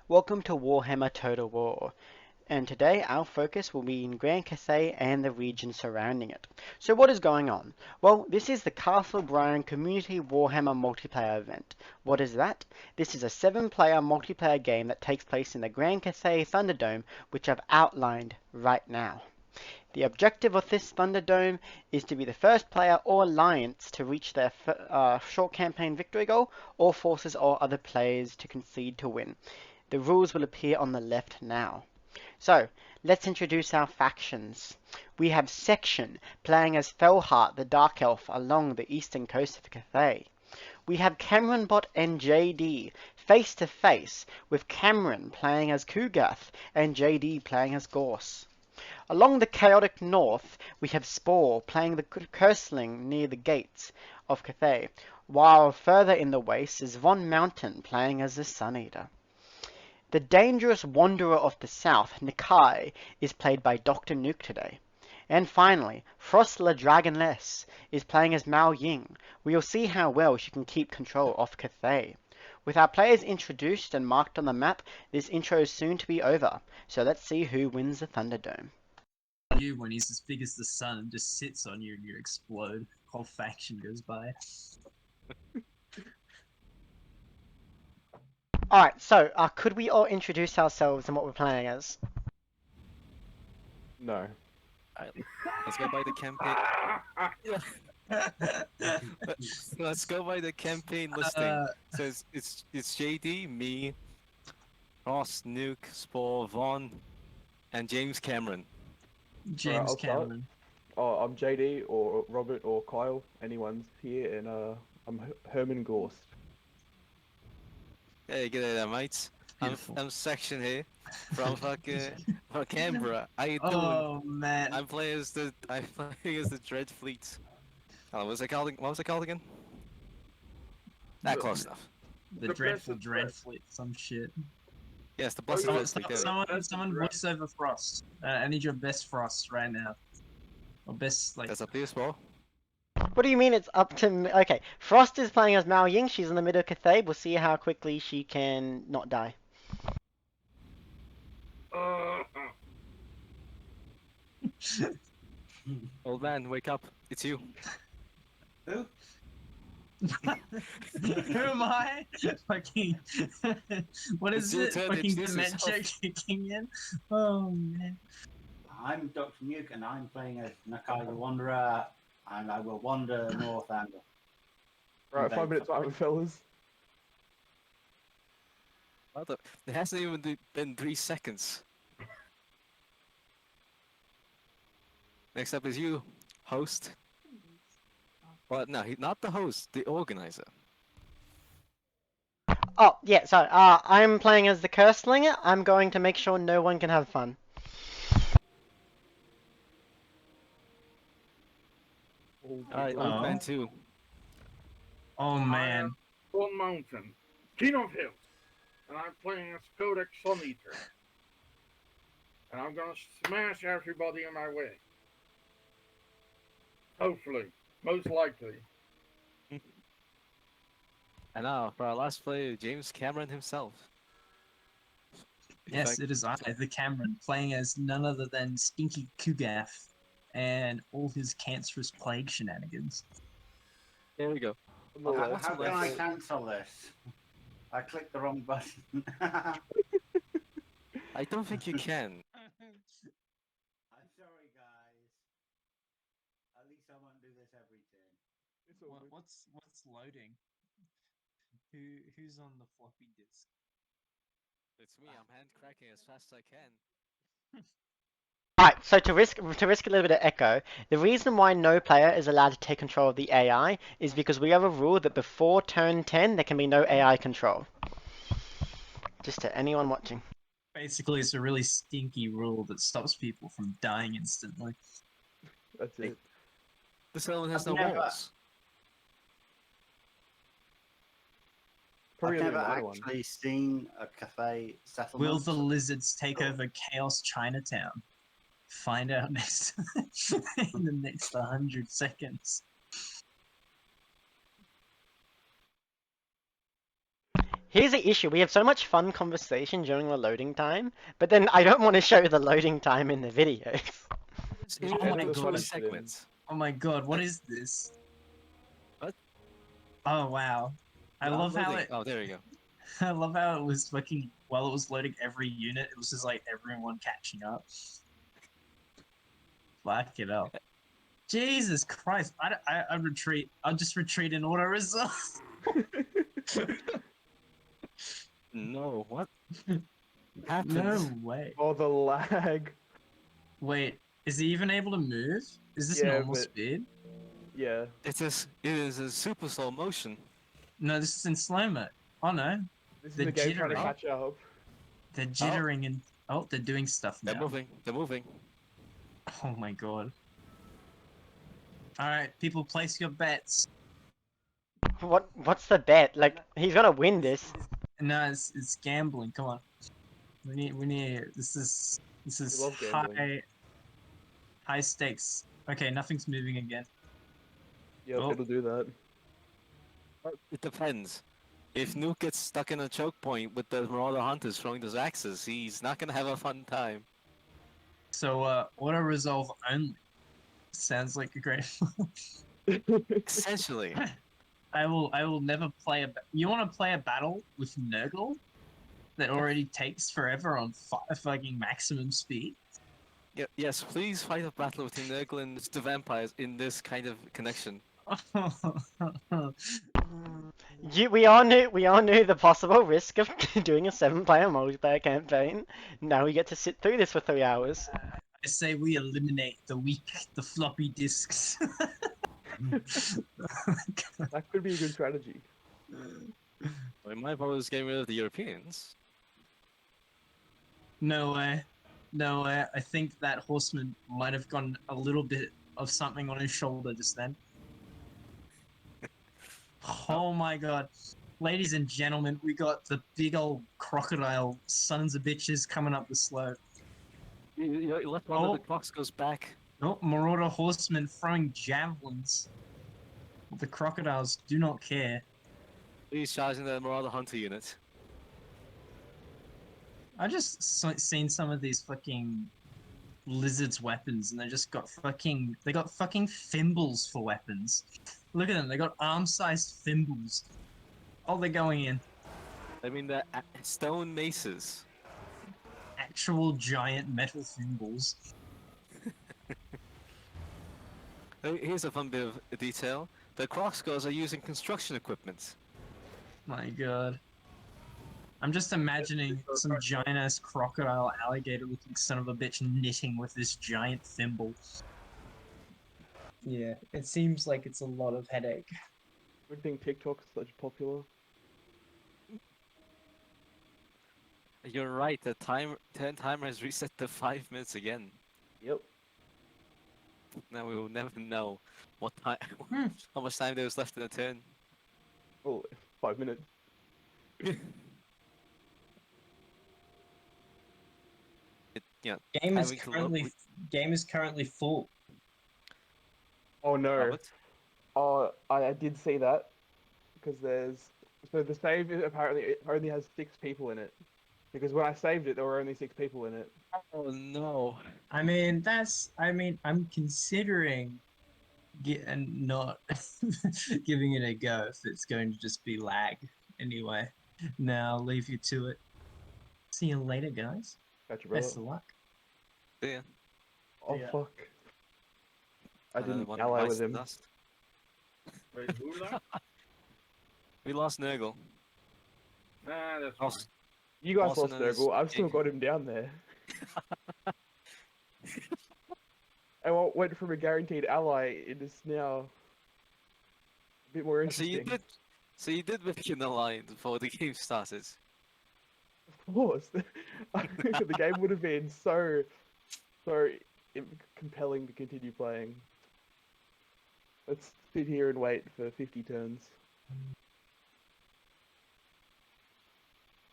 Welcome to Warhammer Total War, and today our focus will be in Grand Cathay and the region surrounding it. So what is going on? Well, this is the Castle Bryan Community Warhammer multiplayer event. What is that? This is a 7-player multiplayer game that takes place in the Grand Cathay Thunderdome, which I've outlined right now. The objective of this Thunderdome is to be the first player or alliance to reach their short campaign victory goal, or forces all other players to concede to win. The rules will appear on the left now. So, let's introduce our factions. We have Section, playing as Felheart the Dark Elf along the eastern coast of Cathay. We have Cameronbot and JD, face to face, with Cameron playing as Kugath and JD playing as Gorse. Along the chaotic north, we have Spore playing the Curseling near the gates of Cathay, while further in the west is Von Mountain playing as the Sun Eater. The dangerous wanderer of the south, Nikai, is played by Dr. Nuke today. And finally, Frost la Dragonless is playing as Mao Ying. We will see how well she can keep control of Cathay. With our players introduced and marked on the map, this intro is soon to be over, so let's see who wins the Thunderdome. You when he's as big as the sun and just sits on you and you explode. Whole faction goes by. Alright, so could we all introduce ourselves and what we're playing as? No. Let's go by the campaign. Let's go by the campaign listing. So it's JD, me, Ross, Nuke, Spore, Vaughn, and James Cameron. James I'll start. Cameron. Oh, I'm JD or Robert or Kyle. Anyone's here, and I'm Herman Gorst. Hey, g'day there, mates. I'm Section here from from Canberra. How you doing? Oh man. I'm playing as the Dread Fleet. What was it called? What was it called again? Not close enough. The dreadful Dreadfleet, some shit. Yes, the Blessed Dread Fleet. Someone voice over Frost. I need your best Frost right now. Or best like. That's up to you, Spore. What do you mean it's up to me? Okay, Frost is playing as Mao Ying. She's in the middle of Cathay. We'll see how quickly she can not die. Old man, wake up. It's you. Who? Who am I? Fucking. What is It's it? your turn to Fucking introduce dementia yourself. kicking in? Oh man. I'm Dr. Nuke and I'm playing as Nakai the Wanderer, and I will wander north and Right, 5 minutes over, fellas. What the? It hasn't even been 3 seconds. Next up is you, host. Well, no, not the host, the organizer. Oh, yeah, so I'm playing as the Curselinger. I'm going to make sure no one can have fun. Alright, old man too. Oh man. Stone Mountain, King of Hills, and I'm playing as Codex Sun Eater. And I'm gonna smash everybody in my way. Hopefully, most likely. And now, for our last player, James Cameron himself. Yes, it is I, the Cameron, playing as none other than Stinky Kugath and all his cancerous plague shenanigans. There we go. How can I cancel this? I clicked the wrong button. I don't think you can. I'm sorry, guys. At least I won't do this every turn. What's loading? Who's on the floppy disk? It's me, I'm hand cracking as fast as I can. Alright, so to risk a little bit of echo, the reason why no player is allowed to take control of the AI is because we have a rule that before turn 10 there can be no AI control. Just to anyone watching. Basically, it's a really stinky rule that stops people from dying instantly. That's it. This element has no I've never- walls. I've Probably never another one. actually seen a Cathay settlement. Will the lizards take over Chaos Chinatown? Find out next in the next 100 seconds. Here's the issue. We have so much fun conversation during the loading time, but then I don't want to show the loading time in the videos. It's You Oh should my edit those the God. footage in. segments. Oh my god, what is this? What? Oh wow. I I'm love how loading. it Oh, there we go. I love how it was fucking while it was loading every unit, it was just like everyone catching up. Fuck it up. Jesus Christ. I'd retreat. I'll just retreat in auto resolve. No, what No happens? way. Oh, the lag. Wait, is he even able to move? Is this Yeah, normal but- speed? Yeah. It is a super slow motion. No, this is in slow mo. Oh no. This is The the game trying to jittering. catch up. They're jittering and oh, they're doing stuff They're now. moving. They're moving. Oh my god. Alright, people place your bets. What's the bet? Like, he's gonna win this. No, it's gambling. Come on. We need this is love gambling. high stakes. Okay, nothing's moving again. Yep, Oh. it'll do that. It depends. If Nuke gets stuck in a choke point with the Marauder Hunters throwing those axes, he's not gonna have a fun time. So auto resolve only. Sounds like a great Essentially. I will never play you want to play a battle with Nurgle that already takes forever on fucking maximum speed? Yes, please fight a battle between Nurgle and the vampires in this kind of connection. We all knew the possible risk of doing a 7-player multiplayer campaign. Now we get to sit through this for 3 hours. I say we eliminate the floppy disks. That could be a good strategy. We might probably getting rid of the Europeans. No way. No way. I think that horseman might have gotten a little bit of something on his shoulder just then. Oh my god. Ladies and gentlemen, we got the big old crocodile sons of bitches coming up the slope. You let one Oh. of the clocks goes back. Oh, Marauder horsemen throwing javelins. The crocodiles do not care. Please charging the Marauder Hunter unit. I just seen some of these fucking lizards' weapons, and they got fucking thimbles for weapons. Look at them, they got arm-sized thimbles. Oh, they're going in. I mean, the stone maces. Actual giant metal thimbles. Here's a fun bit of detail. The Crossguards are using construction equipment. My god. I'm just imagining some giant-ass crocodile alligator-looking son of a bitch knitting with this giant thimble. Yeah, it seems like it's a lot of headache. Good thing TikTok's such popular. You're right, the timer has reset to 5 minutes again. Yep. Now we will never know what time, Hmm. how much time there was left in the turn. Oh, 5 minutes. Yeah. Game is Having to currently full. Oh no. Robert? Oh, I did see that. Because so the save apparently it only has 6 people in it. Because when I saved it, there were only 6 people in it. Oh no. I'm considering not giving it a go if it's going to just be lag. Anyway, now I'll leave you to it. See you later, guys. Catch you, brother. Best of luck. Yeah. Oh Yeah. fuck. I didn't one ally bites with the him. dust. Wait, who left? We lost Nurgle. Nah, that's fine. Lost. You guys Also lost known as Nurgle. I've still Jake. got him down there. And what went from a guaranteed ally into now a bit more So interesting. you did make an alliance before the game started. Of course. The game would have been so compelling to continue playing. Let's sit here and wait for 50 turns.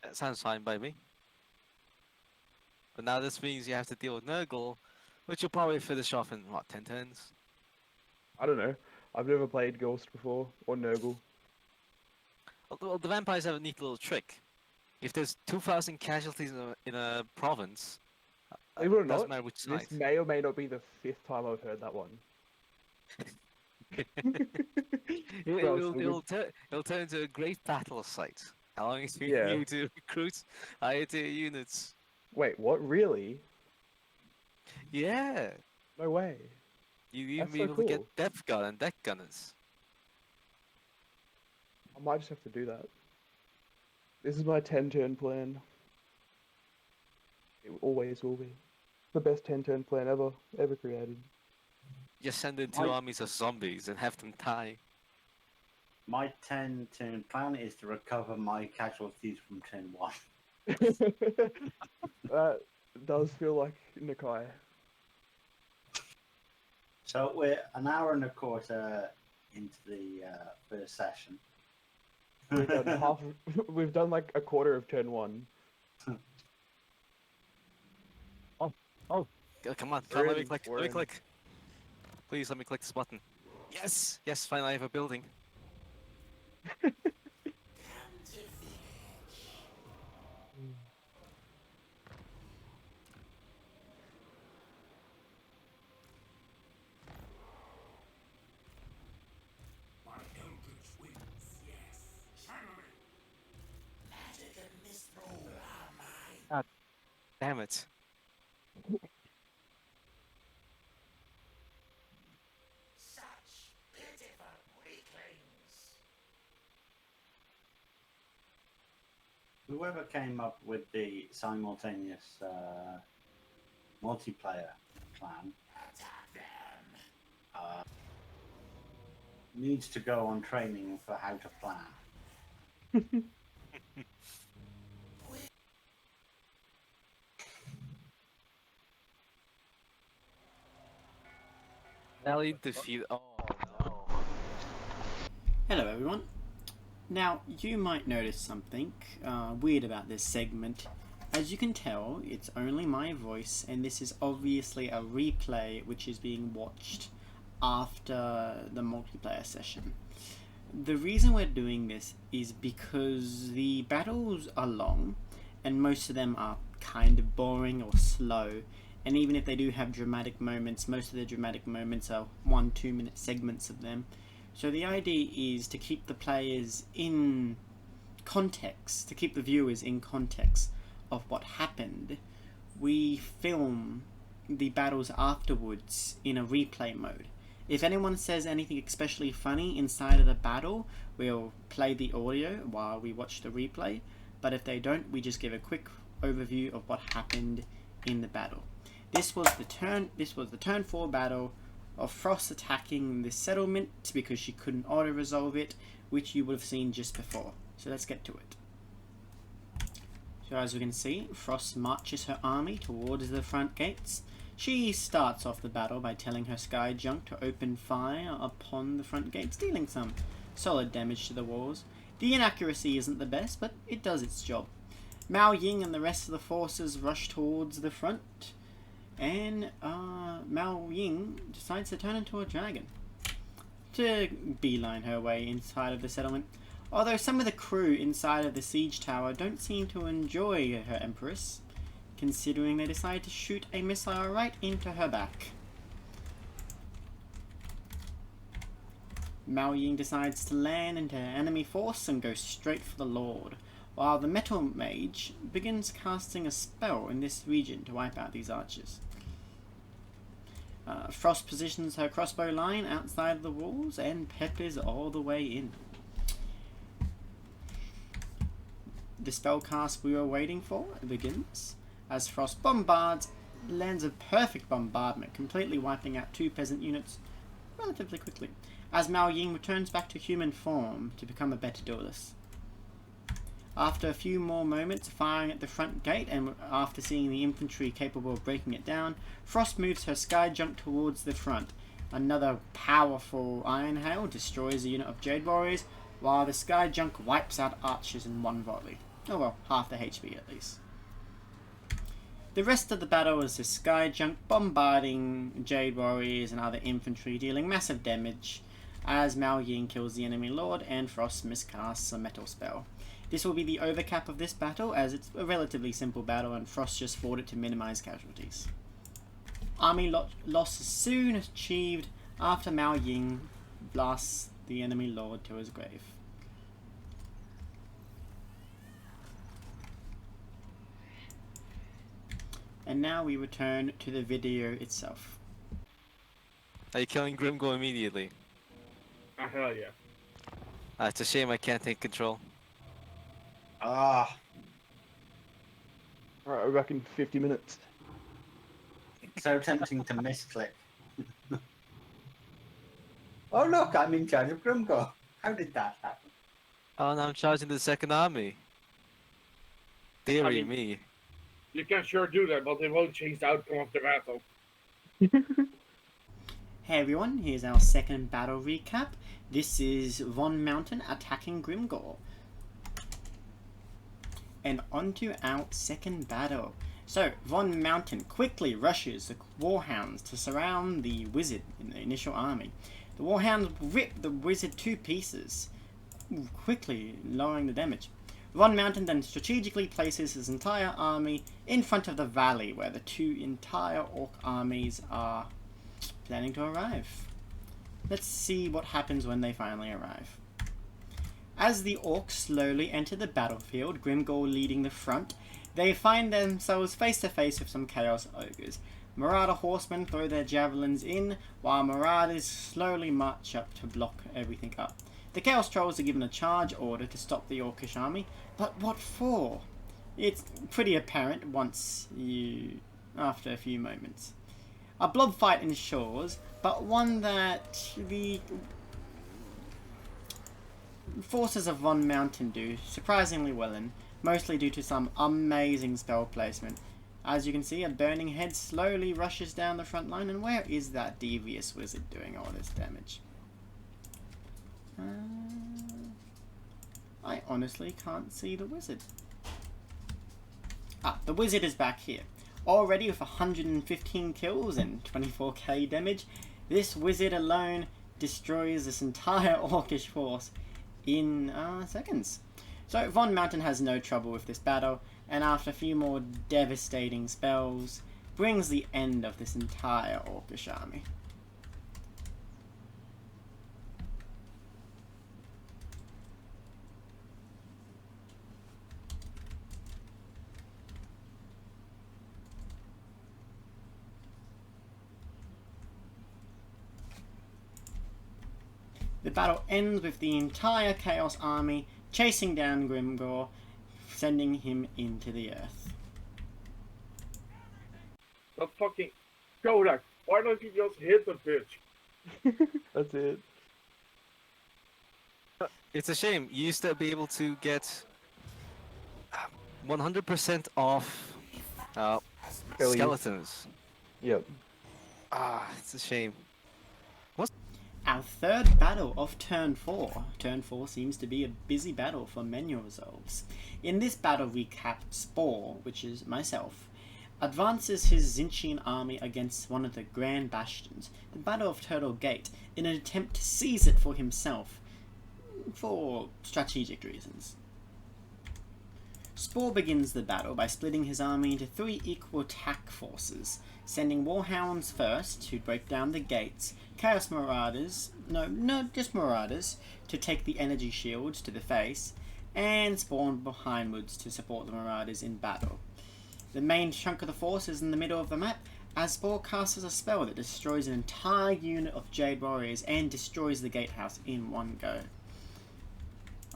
That sounds fine by me. But now this means you have to deal with Nurgle, which you'll probably finish off in, what, 10 turns? I don't know. I've never played Ghost before, or Nurgle. Well, the vampires have a neat little trick. If there's 2,000 casualties in a province, Believe it or doesn't not, matter which side. this may or may not be the 5th time I've heard that one. Bro, so It'll turn into a great battle site, allowing Yeah. you to recruit higher tier units. Wait, what? Really? Yeah, No way. you even That's be so able to get cool. depth gun and deck gunners. I might just have to do that. This is my 10-turn plan. It always will be. The best 10-turn plan ever created. Just send in 2 I- armies of zombies and have them die. My 10-turn plan is to recover my casualties from turn 1. That does feel like Nikai. So we're an hour and a quarter into the first session. We've done we've done like a quarter of turn 1. Oh, come on, We're let me in, click, we're let me in. click. Please let me click this button. Yes, yes, finally I have a building. God damn it. Whoever came up with the simultaneous multiplayer plan needs to go on training for how to plan. Valiant defeat. Oh no. Hello everyone. Now, you might notice something weird about this segment. As you can tell, it's only my voice, and this is obviously a replay which is being watched after the multiplayer session. The reason we're doing this is because the battles are long, and most of them are kind of boring or slow, and even if they do have dramatic moments, most of the dramatic moments are 1-2 minute segments of them. So the idea is to keep the players in context, to keep the viewers in context of what happened. We film the battles afterwards in a replay mode. If anyone says anything especially funny inside of the battle, we'll play the audio while we watch the replay, but if they don't, we just give a quick overview of what happened in the battle. This was the turn 4 battle of Frost attacking the settlement because she couldn't auto-resolve it, which you would have seen just before. So let's get to it. So as we can see, Frost marches her army towards the front gates. She starts off the battle by telling her Sky Junk to open fire upon the front gates, dealing some solid damage to the walls. The inaccuracy isn't the best, but it does its job. Mao Ying and the rest of the forces rush towards the front, and Mao Ying decides to turn into a dragon to beeline her way inside of the settlement. Although some of the crew inside of the siege tower don't seem to enjoy her Empress, considering they decide to shoot a missile right into her back. Mao Ying decides to land into enemy force and go straight for the Lord, while the Metal Mage begins casting a spell in this region to wipe out these archers. Frost positions her crossbow line outside of the walls and peppers all the way in. The spellcast we were waiting for begins as Frost bombards, lands a perfect bombardment, completely wiping out 2 peasant units relatively quickly, as Mao Ying returns back to human form to become a better duelist. After a few more moments firing at the front gate, and after seeing the infantry capable of breaking it down, Frost moves her Sky Junk towards the front. Another powerful Iron Hail destroys a unit of Jade Warriors, while the Sky Junk wipes out archers in one volley. Oh well, half the HP at least. The rest of the battle is the Sky Junk bombarding Jade Warriors and other infantry, dealing massive damage. as Mao Ying kills the enemy lord and Frost miscasts a metal spell. This will be the overcap of this battle, as it's a relatively simple battle and Frost just fought it to minimize casualties. Army loss is soon achieved after Mao Ying blasts the enemy lord to his grave. And now we return to the video itself. Are you killing Grimgor immediately? Ah, hell yeah. It's a shame I can't take control. Ah, Alright, we're back in 50 minutes. so tempting to misclick. Oh look, I'm in charge of Grimgor. How did that happen? Oh, now I'm charging the second army. Deary mean- me. You can sure do that, but it won't change the outcome of the battle. Hey everyone, here's our second battle recap. This is Von Mountain attacking Grimgor. And onto our second battle. So, Von Mountain quickly rushes the Warhounds to surround the wizard in the initial army. The Warhounds rip the wizard to pieces, quickly lowering the damage. Von Mountain then strategically places his entire army in front of the valley where the two entire orc armies are planning to arrive. Let's see what happens when they finally arrive. As the orcs slowly enter the battlefield, Grimgor leading the front, they find themselves face to face with some Chaos Ogres. Marauder horsemen throw their javelins in, while Marauders slowly march up to block everything up. The Chaos Trolls are given a charge order to stop the Orcish army, but what for? It's pretty apparent after a few moments. A blob fight ensures, but one that the forces of Von Mountain do surprisingly well in, mostly due to some amazing spell placement. As you can see, a burning head slowly rushes down the front line, and where is that devious wizard doing all this damage? I honestly can't see the wizard. The wizard is back here. Already with 115 kills and 24k damage, this wizard alone destroys this entire orcish force in seconds. So Von Mountain has no trouble with this battle, and after a few more devastating spells, brings the end of this entire orcish army. The battle ends with the entire Chaos army chasing down Grimgor, sending him into the earth. The fucking Kodak, why don't you just hit the bitch? That's it. It's a shame. You used to be able to get 100% off Skellies. skeletons. Yep. It's a shame. Our third battle of turn 4. Turn 4 seems to be a busy battle for menu resolves. In this battle recap, Spore, which is myself, advances his Zinchian army against one of the Grand Bastions, the Battle of Turtle Gate, in an attempt to seize it for himself, for strategic reasons. Spore begins the battle by splitting his army into 3 equal attack forces, sending Warhounds first to break down the gates, Chaos Marauders, just Marauders, to take the energy shields to the face, and spawn behindwards to support the Marauders in battle. The main chunk of the force is in the middle of the map, as Spore casts a spell that destroys an entire unit of Jade Warriors and destroys the gatehouse in one go.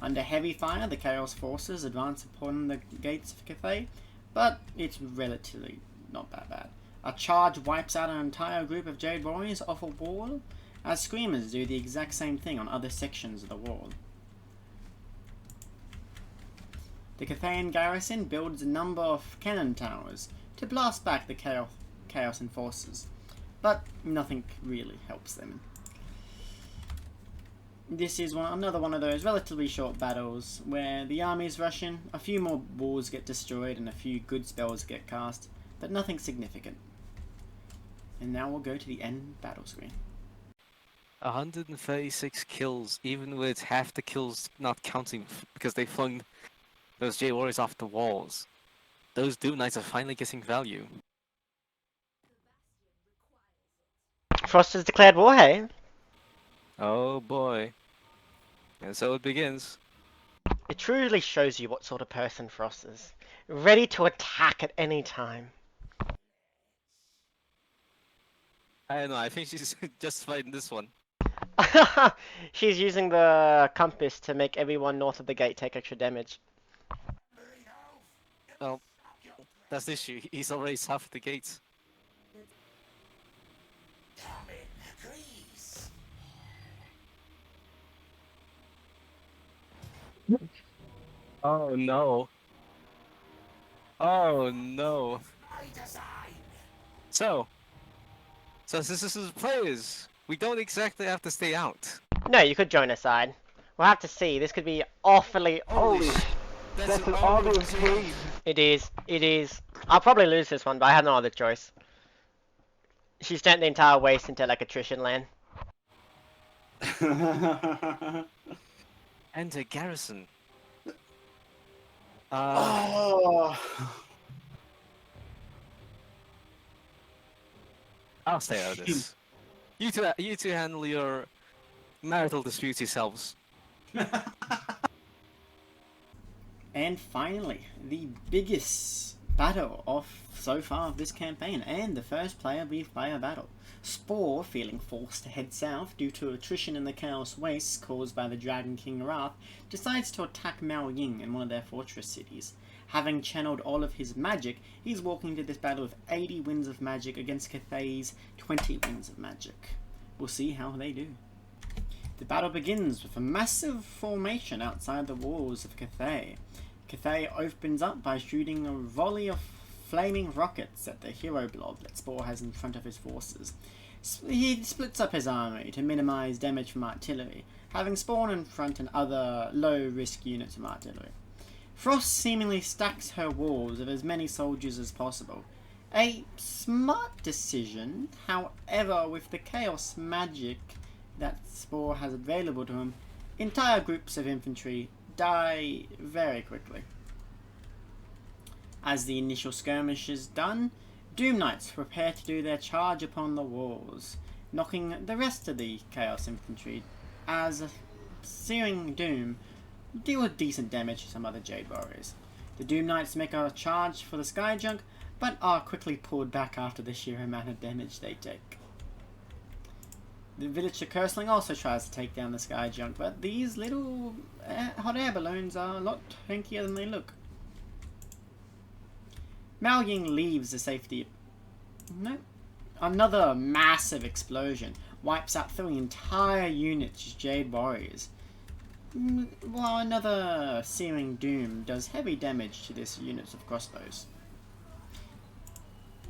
Under heavy fire, the Chaos forces advance upon the gates of Cathay, but it's relatively not that bad. A charge wipes out an entire group of Jade Warriors off a wall, as Screamers do the exact same thing on other sections of the wall. The Cathayan garrison builds a number of cannon towers to blast back the Chaos enforcers, but nothing really helps them. This is another one of those relatively short battles where the armies rush in, a few more walls get destroyed and a few good spells get cast, but nothing significant. And now we'll go to the end battle screen. 136 kills, even with half the kills not counting because they flung those Jade Warriors off the walls. Those Doom Knights are finally getting value. Frost has declared war, hey? Oh boy. And so it begins. It truly shows you what sort of person Frost is. Ready to attack at any time. I don't know, I think she's justified in this one. She's using the compass to make everyone north of the gate take extra damage. Well, that's the issue. He's already south of the gates. Oh no. Oh no. So since this is players, we don't exactly have to stay out. No, you could join a side. We'll have to see. This could be awfully... Holy, that's an obvious hate. It is. It is. I'll probably lose this one, but I have no other choice. She's turned the entire waste into like attrition land. Enter garrison. Oh. I'll stay out of this. You two handle your marital disputes yourselves. And finally, the biggest battle of so far of this campaign, and the first player-v-player battle. Spore, feeling forced to head south due to attrition in the Chaos Wastes caused by the Dragon King Wrath, decides to attack Mao Ying in one of their fortress cities. Having channeled all of his magic, he's walking into this battle with 80 winds of magic against Cathay's 20 winds of magic. We'll see how they do. The battle begins with a massive formation outside the walls of Cathay. Cathay opens up by shooting a volley of flaming rockets at the hero blob that Spore has in front of his forces. He splits up his army to minimize damage from artillery, having Spawn in front and other low-risk units of artillery. Frost seemingly stacks her walls with as many soldiers as possible. A smart decision, however, with the chaos magic that Spore has available to him, entire groups of infantry die very quickly. As the initial skirmish is done, Doom Knights prepare to do their charge upon the walls, knocking the rest of the Chaos Infantry as Searing Doom deal decent damage to some other Jade Warriors. The Doom Knights make a charge for the Sky Junk, but are quickly pulled back after the sheer amount of damage they take. The Villager Curseling also tries to take down the Sky Junk, but these little hot air balloons are a lot tankier than they look. Mao Ying leaves the safety... No. Another massive explosion wipes out 3 entire units of Jade Warriors, while another Searing Doom does heavy damage to this units of crossbows.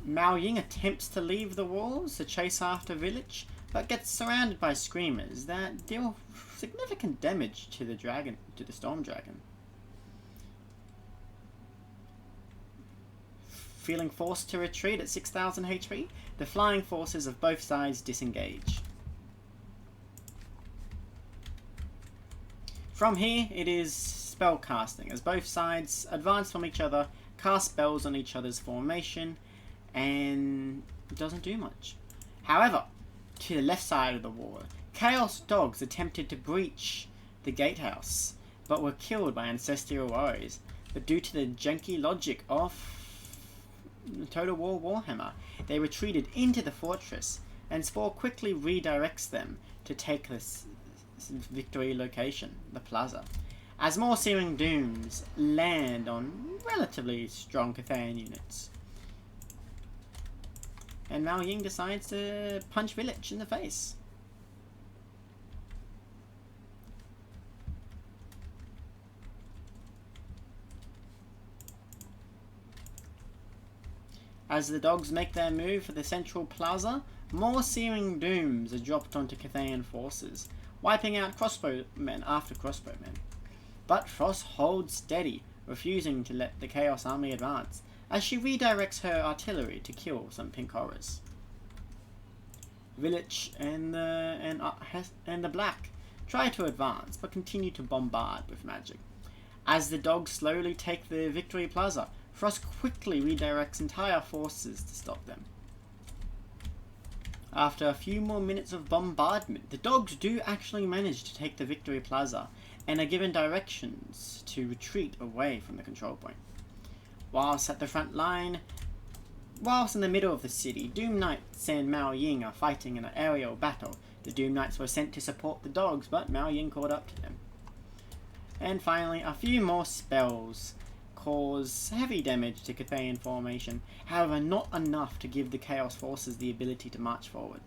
Mao Ying attempts to leave the walls to chase after Village, but gets surrounded by Screamers that deal significant damage to the Storm Dragon. Feeling forced to retreat at 6,000 HP, the flying forces of both sides disengage. From here, it is spell casting, as both sides advance from each other, cast spells on each other's formation, and it doesn't do much. However, to the left side of the wall, Chaos Dogs attempted to breach the gatehouse, but were killed by Ancestral Warriors. But due to the janky logic of Total War Warhammer, they retreated into the fortress, and Spore quickly redirects them to take this victory location, the plaza, as more Searing Dooms land on relatively strong Cathayan units. And Mao Ying decides to punch Village in the face. As the dogs make their move for the central plaza, more Searing Dooms are dropped onto Cathayan forces, wiping out crossbowmen after crossbowmen. But Frost holds steady, refusing to let the Chaos Army advance, as she redirects her artillery to kill some pink horrors. Village and the Black try to advance, but continue to bombard with magic. As the dogs slowly take the Victory Plaza, Frost quickly redirects entire forces to stop them. After a few more minutes of bombardment, the dogs do actually manage to take the Victory Plaza and are given directions to retreat away from the control point. Whilst at the front line, whilst in the middle of the city, Doom Knights and Mao Ying are fighting in an aerial battle. The Doom Knights were sent to support the dogs, but Mao Ying caught up to them. And finally, a few more spells cause heavy damage to Cathayan formation, however not enough to give the Chaos Forces the ability to march forward.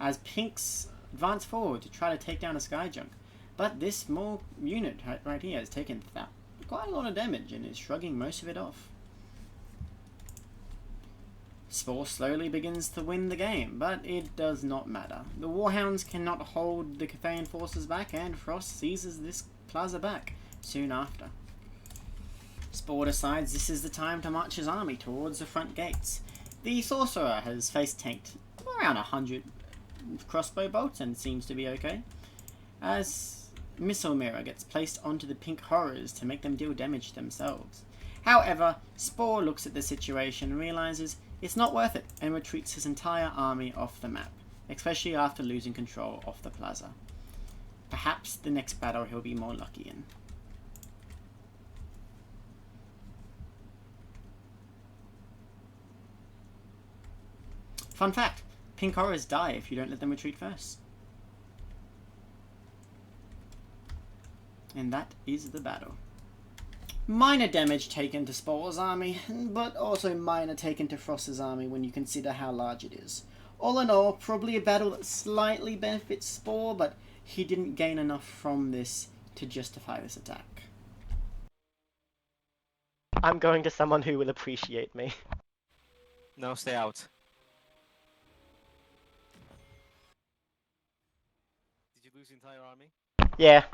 As Pinks advance forward to try to take down a Skyjunk, but this small unit right here has taken quite a lot of damage and is shrugging most of it off. Spore slowly begins to win the game, but it does not matter. The Warhounds cannot hold the Cathayan forces back, and Frost seizes this plaza back soon after. Spore decides this is the time to march his army towards the front gates. The Sorcerer has face tanked around 100 crossbow bolts and seems to be okay, as Missile Mirror gets placed onto the Pink Horrors to make them deal damage themselves. However, Spore looks at the situation and realizes it's not worth it and retreats his entire army off the map, especially after losing control of the plaza. Perhaps the next battle he'll be more lucky in. Fun fact, Pink Horrors die if you don't let them retreat first. And that is the battle. Minor damage taken to Spore's army, but also minor taken to Frost's army when you consider how large it is. All in all, probably a battle that slightly benefits Spore, but he didn't gain enough from this to justify this attack. I'm going to someone who will appreciate me. No, stay out. Did you lose the entire army? Yeah.